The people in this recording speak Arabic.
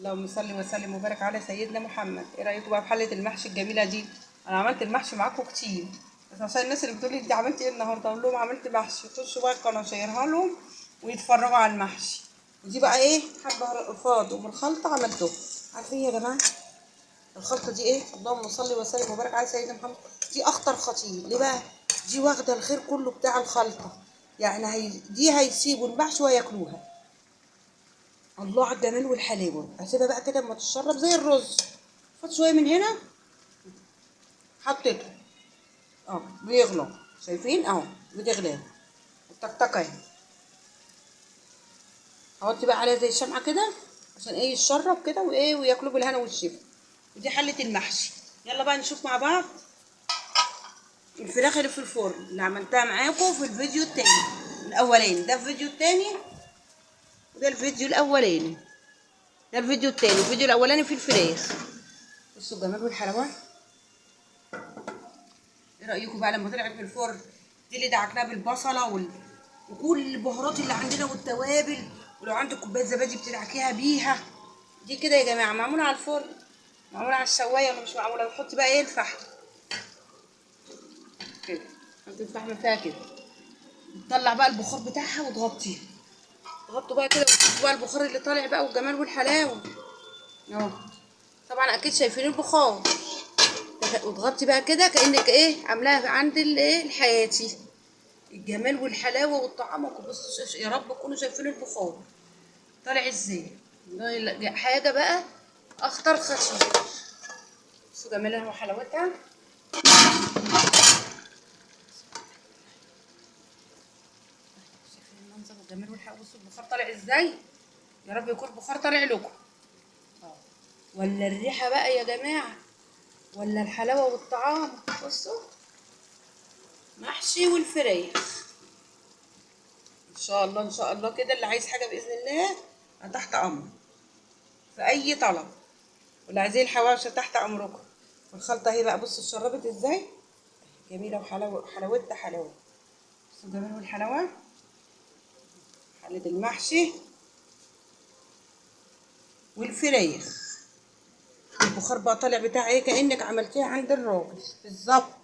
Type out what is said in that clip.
اللهم صل وسلم وبارك على سيدنا محمد. ايه رايكم بقى في حله المحشي الجميله دي؟ انا عملت المحشي معاكم كتير، بس عشان الناس اللي بتقول لي انت عملتي ايه النهارده، اقول لهم عملت محشي. يخشوا بقى القناه شيرها لهم ويتفرجوا على المحشي. ودي بقى ايه، حبه رقفات ومن الخلطه عملته. عارفين يا جماعه الخلطه دي ايه؟ اللهم صل وسلم وبارك على سيدنا محمد. دي اخطر خطير. ليه بقى؟ دي واخده الخير كله بتاع الخلطه. يعني دي هيسيبوا المحشي وياكلوها. الله على الجمال والحلاوه. هسيبها بقى كده اما تتشرب زي الرز. حط شويه من هنا، حطيته بيغلى. شايفين اهو بتغلى الطقطقه اهي. احط بقى عليها زي الشمعه كده عشان ايه يتشرب كده وايه وياكلوه بالهنا والشفا. ودي حله المحشي. يلا بقى نشوف مع بعض الفراخ اللي في الفرن اللي عملتها معاكم في الفيديو التاني الاولاني. ده الفيديو التاني وده الفيديو الاولاني. ده الفيديو التاني. الفيديو الاولاني في الفراخ. بصوا الجمال والحلاوه. ايه رايكم بقى لما طلعت من الفرن؟ دي اللي دعكناها بالبصله وكل البهارات اللي عندنا والتوابل. ولو عندك كوبايه زبادي بتدعكيها بيها. دي كده يا جماعه معموله على الفرن، معموله على الشوايه ولا مش معموله. بتحطي بقى ايه الفحم كده، حطي الفحم فيها كده، تطلع بقى البخار بتاعها وتغطيها. تغطوا بقى كده وتشوفوا بقى البخار اللي طالع بقى والجمال والحلاوه اهو. طبعا اكيد شايفين البخار. وتغطي بقى كده كانك ايه عاملاها عند الايه الحياتي. الجمال والحلاوه والطعام. بصوا يا رب تكونوا شايفين البخار طالع ازاي. حاجه بقى اخطر خطير. بصوا جمالها وحلاوتها. شايفين المنظر والجمال والحلاوه. بصوا البخار طالع ازاي. يا رب يكون البخار طالع لكم. ولا الريحه بقى يا جماعه، ولا الحلاوه والطعام. بصوا محشي والفراخ ان شاء الله ان شاء الله كده. اللي عايز حاجه باذن الله انا تحت امر في اي طلب. واللي عايزين الحواوشي تحت امركم. والخلطه اهي بقى. بصوا اتشربت ازاي جميله وحلاوه. حلاوتها حلاوه. بصوا الجمال والحلاوه. حله المحشي والفراخ. البخار بقى طالع بتاع ايه كانك عملتيها عند الراجل بالظبط.